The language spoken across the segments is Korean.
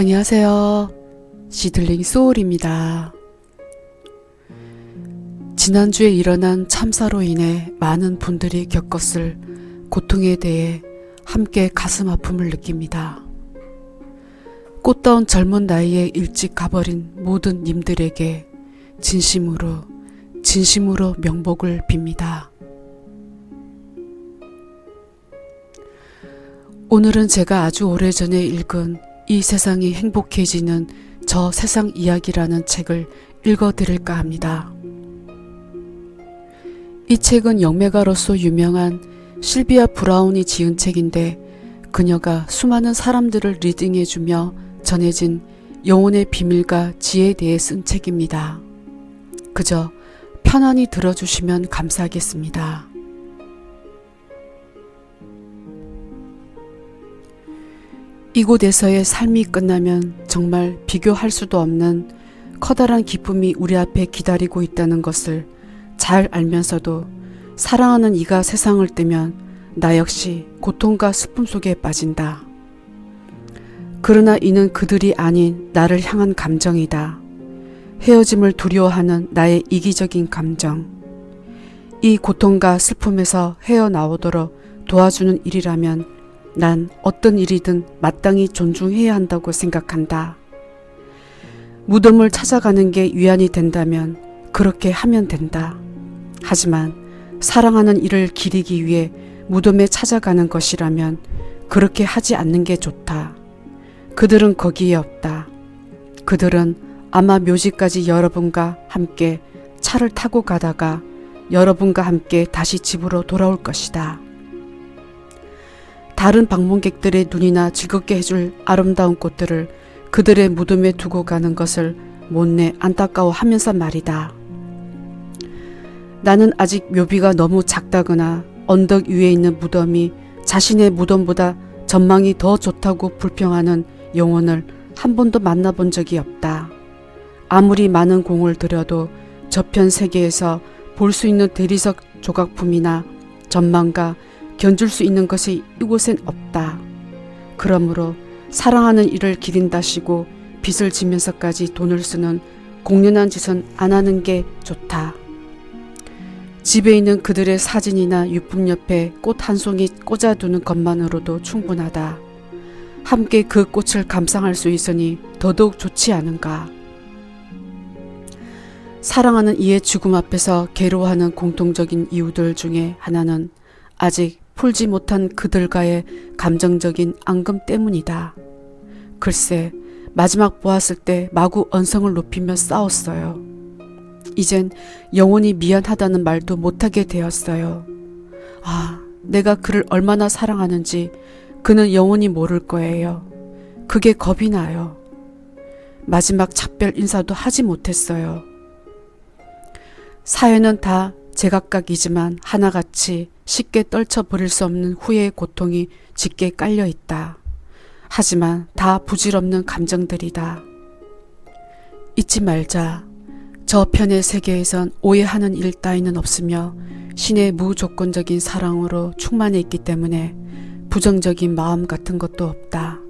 안녕하세요. 시들링 소울입니다. 지난주에 일어난 참사로 인해 많은 분들이 겪었을 고통에 대해 함께 가슴 아픔을 느낍니다. 꽃다운 젊은 나이에 일찍 가버린 모든 님들에게 진심으로 명복을 빕니다. 오늘은 제가 아주 오래전에 읽은 이 세상이 행복해지는 저 세상 이야기라는 책을 읽어드릴까 합니다. 이 책은 영매가로서 유명한 실비아 브라운이 지은 책인데 그녀가 수많은 사람들을 리딩해주며 전해진 영혼의 비밀과 지혜에 대해 쓴 책입니다. 그저 편안히 들어주시면 감사하겠습니다. 이곳에서의 삶이 끝나면 정말 비교할 수도 없는 커다란 기쁨이 우리 앞에 기다리고 있다는 것을 잘 알면서도 사랑하는 이가 세상을 뜨면 나 역시 고통과 슬픔 속에 빠진다. 그러나 이는 그들이 아닌 나를 향한 감정이다. 헤어짐을 두려워하는 나의 이기적인 감정. 이 고통과 슬픔에서 헤어나오도록 도와주는 일이라면 난 어떤 일이든 마땅히 존중해야 한다고 생각한다. 무덤을 찾아가는 게 위안이 된다면 그렇게 하면 된다. 하지만 사랑하는 이를 기리기 위해 무덤에 찾아가는 것이라면 그렇게 하지 않는 게 좋다. 그들은 거기에 없다. 그들은 아마 묘지까지 여러분과 함께 차를 타고 가다가 여러분과 함께 다시 집으로 돌아올 것이다. 다른 방문객들의 눈이나 즐겁게 해줄 아름다운 꽃들을 그들의 무덤에 두고 가는 것을 못내 안타까워하면서 말이다. 나는 아직 묘비가 너무 작다거나 언덕 위에 있는 무덤이 자신의 무덤보다 전망이 더 좋다고 불평하는 영혼을 한 번도 만나본 적이 없다. 아무리 많은 공을 들여도 저편 세계에서 볼 수 있는 대리석 조각품이나 전망과 견줄 수 있는 것이 이곳엔 없다. 그러므로 사랑하는 이를 기린다시고 빚을 지면서까지 돈을 쓰는 공연한 짓은 안 하는 게 좋다. 집에 있는 그들의 사진이나 유품 옆에 꽃 한 송이 꽂아두는 것만으로도 충분하다. 함께 그 꽃을 감상할 수 있으니 더더욱 좋지 않은가. 사랑하는 이의 죽음 앞에서 괴로워하는 공통적인 이유들 중에 하나는 아직 풀지 못한 그들과의 감정적인 앙금 때문이다. 글쎄, 마지막 보았을 때 마구 언성을 높이며 싸웠어요. 이젠 영원히 미안하다는 말도 못하게 되었어요. 아, 내가 그를 얼마나 사랑하는지 그는 영원히 모를 거예요. 그게 겁이 나요. 마지막 작별 인사도 하지 못했어요. 사연은 다 제각각이지만 하나같이 쉽게 떨쳐버릴 수 없는 후회의 고통이 짙게 깔려 있다. 하지만 다 부질없는 감정들이다. 잊지 말자. 저편의 세계에선 오해하는 일 따위는 없으며 신의 무조건적인 사랑으로 충만해 있기 때문에 부정적인 마음 같은 것도 없다.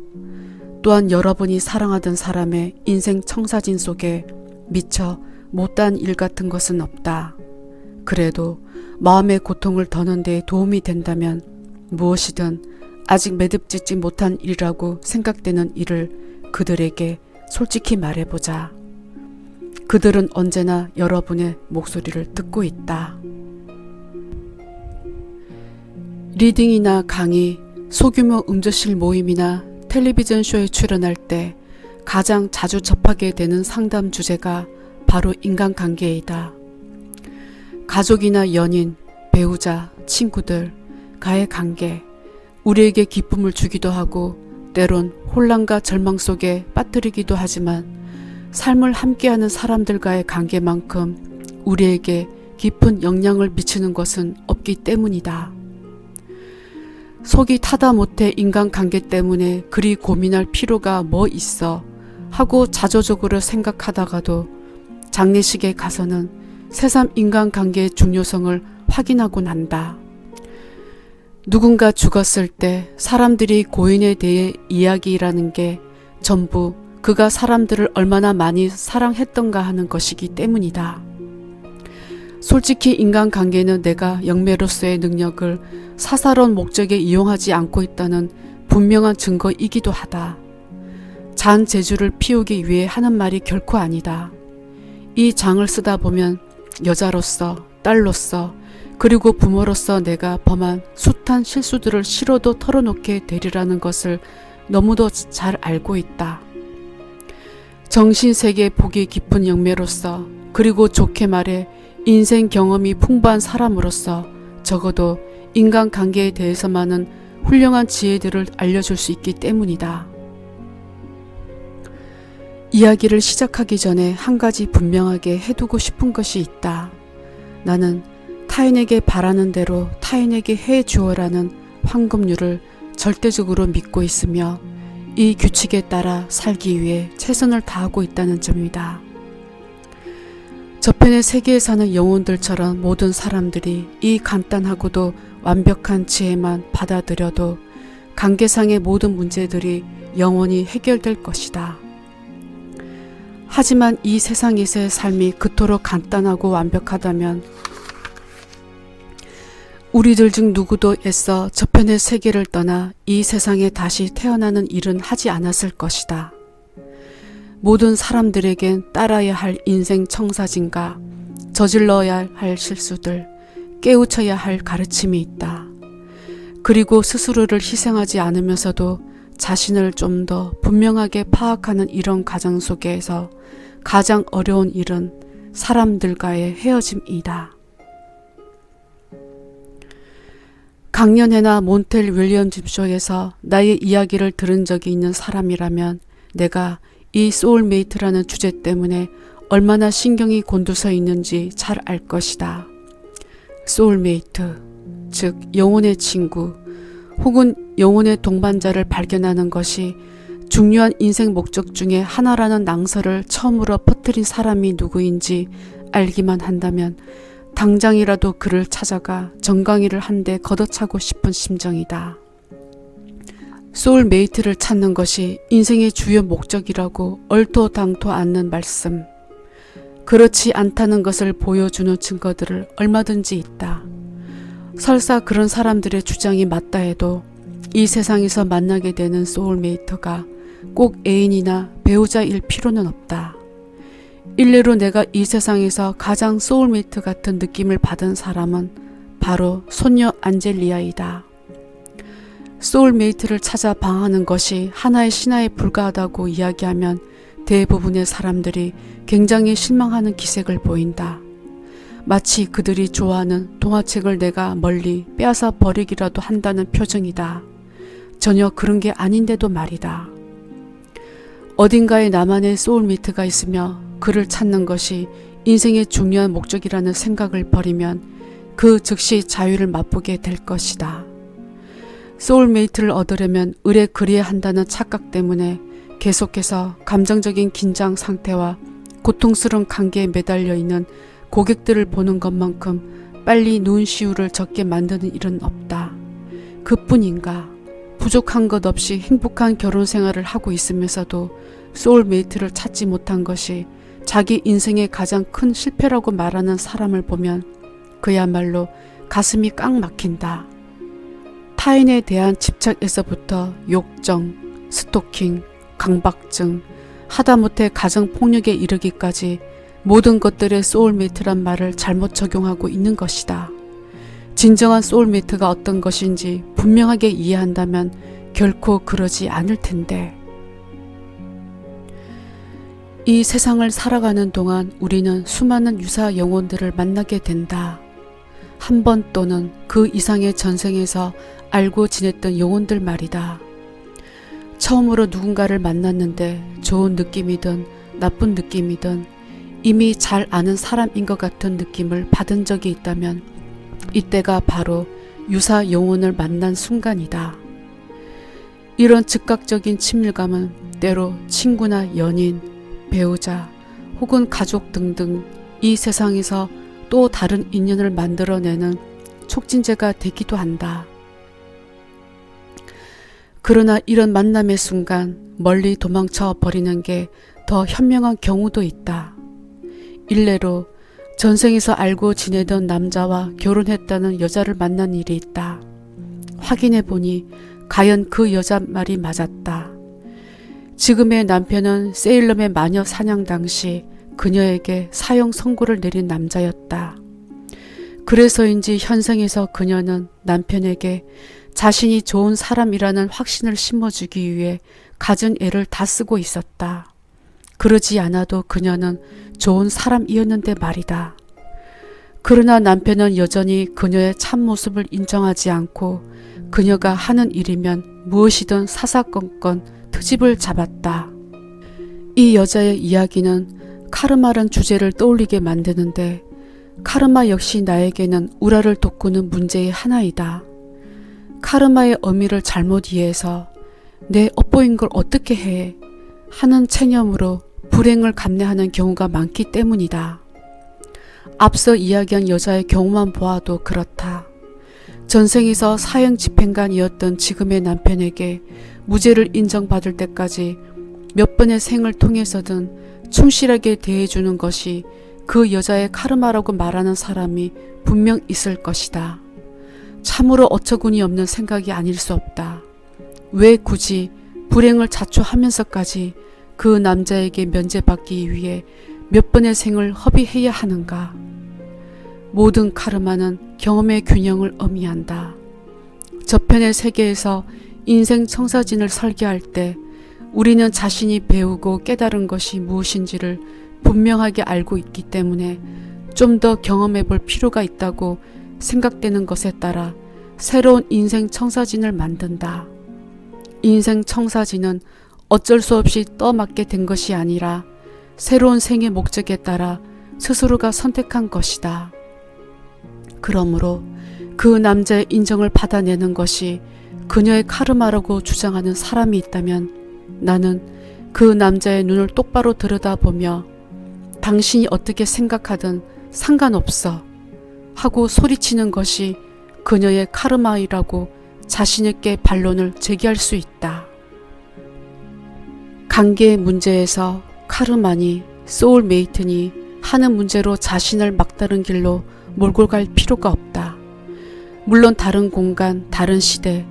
또한 여러분이 사랑하던 사람의 인생 청사진 속에 미처 못한 일 같은 것은 없다. 그래도 마음의 고통을 더는 데 도움이 된다면 무엇이든 아직 매듭짓지 못한 일이라고 생각되는 일을 그들에게 솔직히 말해보자. 그들은 언제나 여러분의 목소리를 듣고 있다. 리딩이나 강의, 소규모 음주실 모임이나 텔레비전 쇼에 출연할 때 가장 자주 접하게 되는 상담 주제가 바로 인간관계이다. 가족이나 연인, 배우자, 친구들과의 관계, 우리에게 기쁨을 주기도 하고 때론 혼란과 절망 속에 빠뜨리기도 하지만 삶을 함께하는 사람들과의 관계만큼 우리에게 깊은 영향을 미치는 것은 없기 때문이다. 속이 타다 못해 인간관계 때문에 그리 고민할 필요가 뭐 있어 하고 자조적으로 생각하다가도 장례식에 가서는 새삼 인간관계의 중요성을 확인하고 난다. 누군가 죽었을 때 사람들이 고인에 대해 이야기라는 게 전부 그가 사람들을 얼마나 많이 사랑했던가 하는 것이기 때문이다. 솔직히 인간관계는 내가 영매로서의 능력을 사사로운 목적에 이용하지 않고 있다는 분명한 증거이기도 하다. 잔 재주를 피우기 위해 하는 말이 결코 아니다. 이 장을 쓰다 보면 여자로서, 딸로서, 그리고 부모로서 내가 범한 숱한 실수들을 싫어도 털어놓게 되리라는 것을 너무도 잘 알고 있다. 정신세계 복이 깊은 영매로서, 그리고 좋게 말해 인생 경험이 풍부한 사람으로서 적어도 인간관계에 대해서만은 훌륭한 지혜들을 알려줄 수 있기 때문이다. 이야기를 시작하기 전에 한 가지 분명하게 해두고 싶은 것이 있다. 나는 타인에게 바라는 대로 타인에게 해주어라는 황금률을 절대적으로 믿고 있으며 이 규칙에 따라 살기 위해 최선을 다하고 있다는 점이다. 저편의 세계에 사는 영혼들처럼 모든 사람들이 이 간단하고도 완벽한 지혜만 받아들여도 관계상의 모든 문제들이 영원히 해결될 것이다. 하지만 이 세상에서의 삶이 그토록 간단하고 완벽하다면 우리들 중 누구도 애써 저편의 세계를 떠나 이 세상에 다시 태어나는 일은 하지 않았을 것이다. 모든 사람들에겐 따라야 할 인생 청사진과 저질러야 할 실수들, 깨우쳐야 할 가르침이 있다. 그리고 스스로를 희생하지 않으면서도 자신을 좀 더 분명하게 파악하는 이런 과정 속에서 가장 어려운 일은 사람들과의 헤어짐이다. 강연회나 몬텔 윌리엄즈 쇼에서 나의 이야기를 들은 적이 있는 사람이라면 내가 이 소울메이트라는 주제 때문에 얼마나 신경이 곤두서 있는지 잘 알 것이다. 소울메이트, 즉 영혼의 친구 혹은 영혼의 동반자를 발견하는 것이 중요한 인생 목적 중에 하나라는 낭설을 처음으로 퍼뜨린 사람이 누구인지 알기만 한다면 당장이라도 그를 찾아가 정강이를 한 대 걷어차고 싶은 심정이다. 소울메이트를 찾는 것이 인생의 주요 목적이라고 얼토당토 않는 말씀. 그렇지 않다는 것을 보여주는 증거들을 얼마든지 있다. 설사 그런 사람들의 주장이 맞다 해도 이 세상에서 만나게 되는 소울메이트가 꼭 애인이나 배우자일 필요는 없다. 일례로 내가 이 세상에서 가장 소울메이트 같은 느낌을 받은 사람은 바로 손녀 안젤리아이다. 소울메이트를 찾아 방하는 것이 하나의 신화에 불과하다고 이야기하면 대부분의 사람들이 굉장히 실망하는 기색을 보인다. 마치 그들이 좋아하는 동화책을 내가 멀리 빼앗아 버리기라도 한다는 표정이다. 전혀 그런 게 아닌데도 말이다. 어딘가에 나만의 소울메이트가 있으며 그를 찾는 것이 인생의 중요한 목적이라는 생각을 버리면 그 즉시 자유를 맛보게 될 것이다. 소울메이트를 얻으려면 의뢰 그리야 한다는 착각 때문에 계속해서 감정적인 긴장 상태와 고통스러운 관계에 매달려 있는 고객들을 보는 것만큼 빨리 눈시울을 적게 만드는 일은 없다. 그뿐인가? 부족한 것 없이 행복한 결혼 생활을 하고 있으면서도 소울메이트를 찾지 못한 것이 자기 인생의 가장 큰 실패라고 말하는 사람을 보면 그야말로 가슴이 꽉 막힌다. 타인에 대한 집착에서부터 욕정, 스토킹, 강박증, 하다못해 가정폭력에 이르기까지 모든 것들의 소울메이트란 말을 잘못 적용하고 있는 것이다. 진정한 소울메이트가 어떤 것인지 분명하게 이해한다면 결코 그러지 않을 텐데. 이 세상을 살아가는 동안 우리는 수많은 유사 영혼들을 만나게 된다. 한 번 또는 그 이상의 전생에서 알고 지냈던 영혼들 말이다. 처음으로 누군가를 만났는데 좋은 느낌이든 나쁜 느낌이든 이미 잘 아는 사람인 것 같은 느낌을 받은 적이 있다면 이때가 바로 유사 영혼을 만난 순간이다. 이런 즉각적인 친밀감은 때로 친구나 연인, 배우자 혹은 가족 등등 이 세상에서 또 다른 인연을 만들어내는 촉진제가 되기도 한다. 그러나 이런 만남의 순간 멀리 도망쳐 버리는 게 더 현명한 경우도 있다. 일례로 전생에서 알고 지내던 남자와 결혼했다는 여자를 만난 일이 있다. 확인해 보니 과연 그 여자 말이 맞았다. 지금의 남편은 세일럼의 마녀 사냥 당시 그녀에게 사형 선고를 내린 남자였다. 그래서인지 현생에서 그녀는 남편에게 자신이 좋은 사람이라는 확신을 심어주기 위해 가진 애를 다 쓰고 있었다. 그러지 않아도 그녀는 좋은 사람이었는데 말이다. 그러나 남편은 여전히 그녀의 참모습을 인정하지 않고 그녀가 하는 일이면 무엇이든 사사건건 트집을 잡았다. 이 여자의 이야기는 카르마란 주제를 떠올리게 만드는데 카르마 역시 나에게는 우라를 돋구는 문제의 하나이다. 카르마의 의미를 잘못 이해해서 내 엇보인 걸 어떻게 해 하는 체념으로 불행을 감내하는 경우가 많기 때문이다. 앞서 이야기한 여자의 경우만 보아도 그렇다. 전생에서 사형 집행관이었던 지금의 남편에게 무죄를 인정받을 때까지 몇 번의 생을 통해서든 충실하게 대해주는 것이 그 여자의 카르마라고 말하는 사람이 분명 있을 것이다. 참으로 어처구니 없는 생각이 아닐 수 없다. 왜 굳이 불행을 자초하면서까지 그 남자에게 면제받기 위해 몇 번의 생을 허비해야 하는가? 모든 카르마는 경험의 균형을 의미한다. 저편의 세계에서 인생 청사진을 설계할 때 우리는 자신이 배우고 깨달은 것이 무엇인지를 분명하게 알고 있기 때문에 좀 더 경험해 볼 필요가 있다고 생각되는 것에 따라 새로운 인생 청사진을 만든다. 인생 청사진은 어쩔 수 없이 떠맡게 된 것이 아니라 새로운 생의 목적에 따라 스스로가 선택한 것이다. 그러므로 그 남자의 인정을 받아내는 것이 그녀의 카르마라고 주장하는 사람이 있다면 나는 그 남자의 눈을 똑바로 들여다보며 당신이 어떻게 생각하든 상관없어 하고 소리치는 것이 그녀의 카르마이라고 자신있게 반론을 제기할 수 있다. 관계의 문제에서 카르마니 소울메이트니 하는 문제로 자신을 막다른 길로 몰고 갈 필요가 없다. 물론 다른 공간, 다른 시대,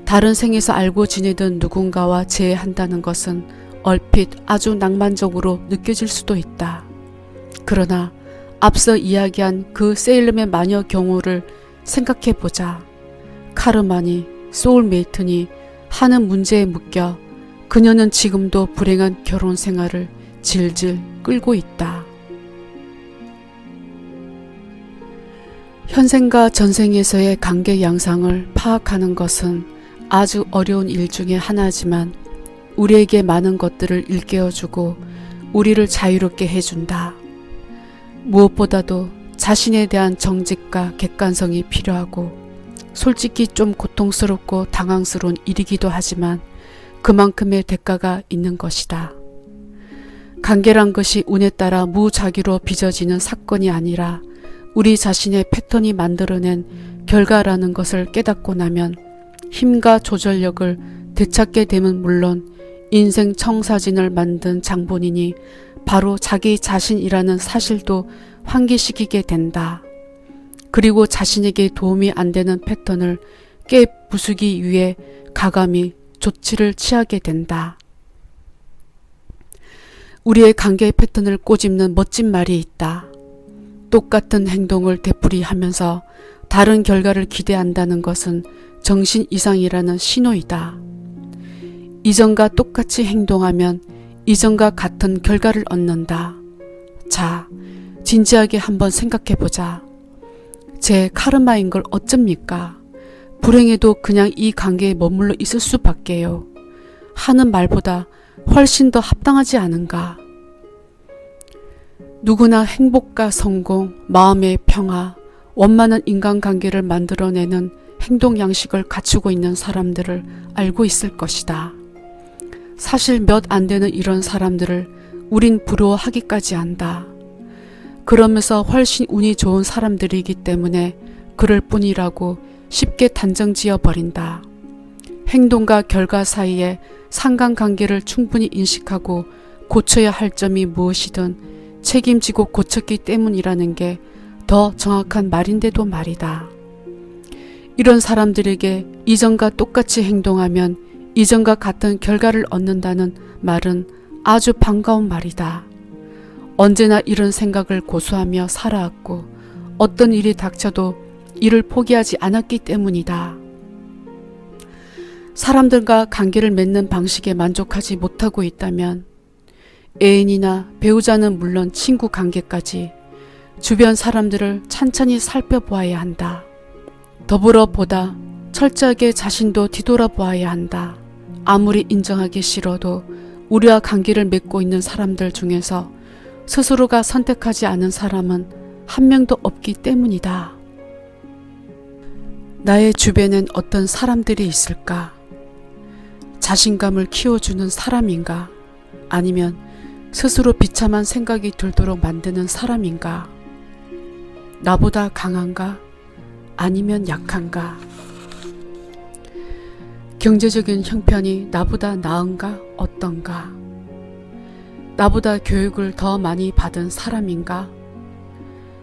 다른 생에서 알고 지내던 누군가와 재회한다는 것은 얼핏 아주 낭만적으로 느껴질 수도 있다. 그러나 앞서 이야기한 그 세일럼의 마녀 경우를 생각해보자. 카르마니 소울메이트니 하는 문제에 묶여 그녀는 지금도 불행한 결혼 생활을 질질 끌고 있다. 현생과 전생에서의 관계 양상을 파악하는 것은 아주 어려운 일 중에 하나지만 우리에게 많은 것들을 일깨워주고 우리를 자유롭게 해준다. 무엇보다도 자신에 대한 정직과 객관성이 필요하고 솔직히 좀 고통스럽고 당황스러운 일이기도 하지만 그만큼의 대가가 있는 것이다. 관계란 것이 운에 따라 무작위로 빚어지는 사건이 아니라 우리 자신의 패턴이 만들어낸 결과라는 것을 깨닫고 나면 힘과 조절력을 되찾게 되면 물론 인생 청사진을 만든 장본인이 바로 자기 자신이라는 사실도 환기시키게 된다. 그리고 자신에게 도움이 안 되는 패턴을 깨부수기 위해 가감히 조치를 취하게 된다. 우리의 관계의 패턴을 꼬집는 멋진 말이 있다. 똑같은 행동을 되풀이하면서 다른 결과를 기대한다는 것은 정신 이상이라는 신호이다. 이전과 똑같이 행동하면 이전과 같은 결과를 얻는다. 자, 진지하게 한번 생각해보자. 제 카르마인 걸 어쩝니까? 불행해도 그냥 이 관계에 머물러 있을 수밖에요. 하는 말보다 훨씬 더 합당하지 않은가? 누구나 행복과 성공, 마음의 평화, 원만한 인간관계를 만들어내는 행동 양식을 갖추고 있는 사람들을 알고 있을 것이다. 사실 몇 안 되는 이런 사람들을 우린 부러워하기까지 한다. 그러면서 훨씬 운이 좋은 사람들이기 때문에 그럴 뿐이라고 쉽게 단정 지어 버린다. 행동과 결과 사이에 상관관계를 충분히 인식하고 고쳐야 할 점이 무엇이든 책임지고 고쳤기 때문이라는 게 더 정확한 말인데도 말이다. 이런 사람들에게 이전과 똑같이 행동하면 이전과 같은 결과를 얻는다는 말은 아주 반가운 말이다. 언제나 이런 생각을 고수하며 살아왔고 어떤 일이 닥쳐도 이를 포기하지 않았기 때문이다. 사람들과 관계를 맺는 방식에 만족하지 못하고 있다면 애인이나 배우자는 물론 친구 관계까지 주변 사람들을 찬찬히 살펴보아야 한다. 더불어 보다 철저하게 자신도 뒤돌아보아야 한다. 아무리 인정하기 싫어도 우리와 관계를 맺고 있는 사람들 중에서 스스로가 선택하지 않은 사람은 한 명도 없기 때문이다. 나의 주변엔 어떤 사람들이 있을까? 자신감을 키워주는 사람인가? 아니면 스스로 비참한 생각이 들도록 만드는 사람인가? 나보다 강한가? 아니면 약한가? 경제적인 형편이 나보다 나은가? 어떤가? 나보다 교육을 더 많이 받은 사람인가?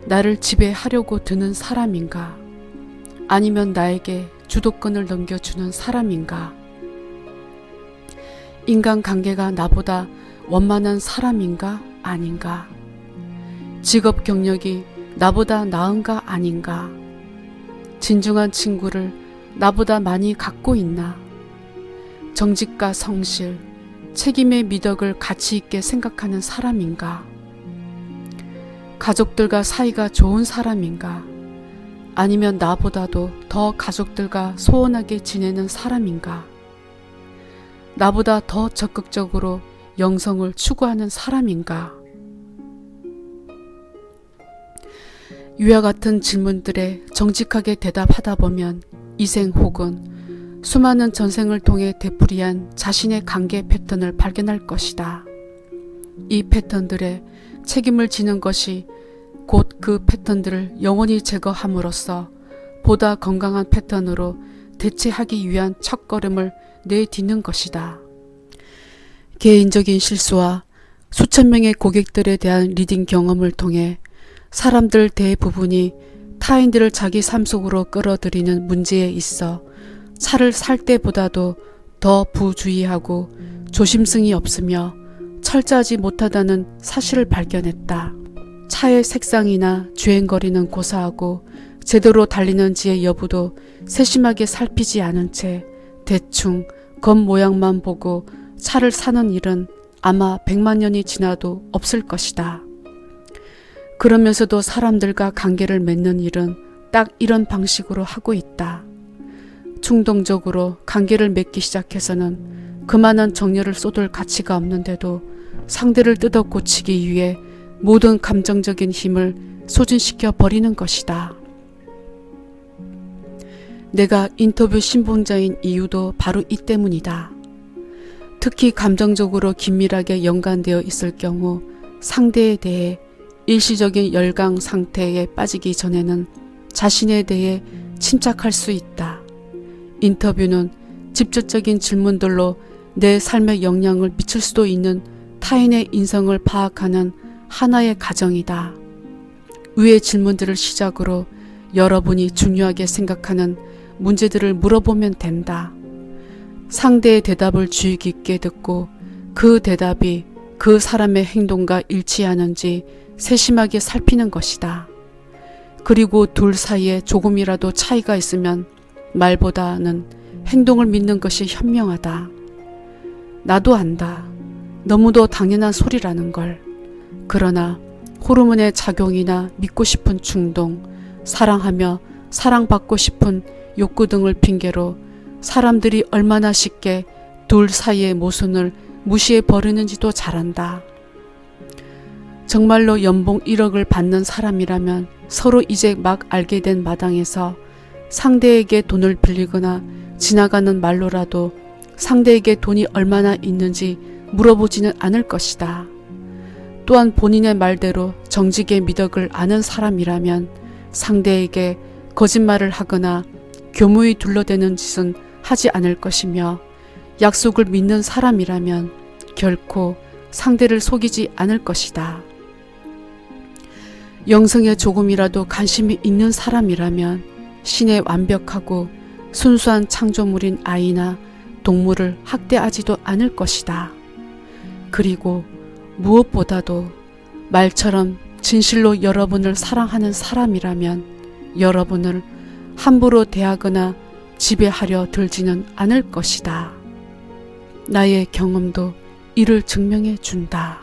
나를 지배하려고 드는 사람인가? 아니면 나에게 주도권을 넘겨주는 사람인가? 인간관계가 나보다 원만한 사람인가? 아닌가? 직업 경력이 나보다 나은가? 아닌가? 진중한 친구를 나보다 많이 갖고 있나? 정직과 성실, 책임의 미덕을 가치 있게 생각하는 사람인가? 가족들과 사이가 좋은 사람인가? 아니면 나보다도 더 가족들과 소원하게 지내는 사람인가? 나보다 더 적극적으로 영성을 추구하는 사람인가? 위와 같은 질문들에 정직하게 대답하다 보면 이생 혹은 수많은 전생을 통해 되풀이한 자신의 관계 패턴을 발견할 것이다. 이 패턴들에 책임을 지는 것이 곧 그 패턴들을 영원히 제거함으로써 보다 건강한 패턴으로 대체하기 위한 첫걸음을 내딛는 것이다. 개인적인 실수와 수천 명의 고객들에 대한 리딩 경험을 통해 사람들 대부분이 타인들을 자기 삶 속으로 끌어들이는 문제에 있어 차를 살 때보다도 더 부주의하고 조심성이 없으며 철저하지 못하다는 사실을 발견했다. 차의 색상이나 주행거리는 고사하고 제대로 달리는지의 여부도 세심하게 살피지 않은 채 대충 겉모양만 보고 차를 사는 일은 아마 100만 년이 지나도 없을 것이다. 그러면서도 사람들과 관계를 맺는 일은 딱 이런 방식으로 하고 있다. 충동적으로 관계를 맺기 시작해서는 그만한 정열을 쏟을 가치가 없는데도 상대를 뜯어 고치기 위해 모든 감정적인 힘을 소진시켜 버리는 것이다. 내가 인터뷰 신봉자인 이유도 바로 이 때문이다. 특히 감정적으로 긴밀하게 연관되어 있을 경우 상대에 대해 일시적인 열강 상태에 빠지기 전에는 자신에 대해 침착할 수 있다. 인터뷰는 직접적인 질문들로 내 삶에 영향을 미칠 수도 있는 타인의 인성을 파악하는 하나의 과정이다. 위의 질문들을 시작으로 여러분이 중요하게 생각하는 문제들을 물어보면 된다. 상대의 대답을 주의 깊게 듣고 그 대답이 그 사람의 행동과 일치하는지 세심하게 살피는 것이다. 그리고 둘 사이에 조금이라도 차이가 있으면 말보다는 행동을 믿는 것이 현명하다. 나도 안다. 너무도 당연한 소리라는 걸. 그러나 호르몬의 작용이나 믿고 싶은 충동, 사랑하며 사랑받고 싶은 욕구 등을 핑계로 사람들이 얼마나 쉽게 둘 사이의 모순을 무시해 버리는지도 잘 안다. 정말로 연봉 1억을 받는 사람이라면 서로 이제 막 알게 된 마당에서 상대에게 돈을 빌리거나 지나가는 말로라도 상대에게 돈이 얼마나 있는지 물어보지는 않을 것이다. 또한 본인의 말대로 정직의 미덕을 아는 사람이라면 상대에게 거짓말을 하거나 교무히 둘러대는 짓은 하지 않을 것이며 약속을 믿는 사람이라면 결코 상대를 속이지 않을 것이다. 영성에 조금이라도 관심이 있는 사람이라면 신의 완벽하고 순수한 창조물인 아이나 동물을 학대하지도 않을 것이다. 그리고 무엇보다도 말처럼 진실로 여러분을 사랑하는 사람이라면 여러분을 함부로 대하거나 지배하려 들지는 않을 것이다. 나의 경험도 이를 증명해 준다.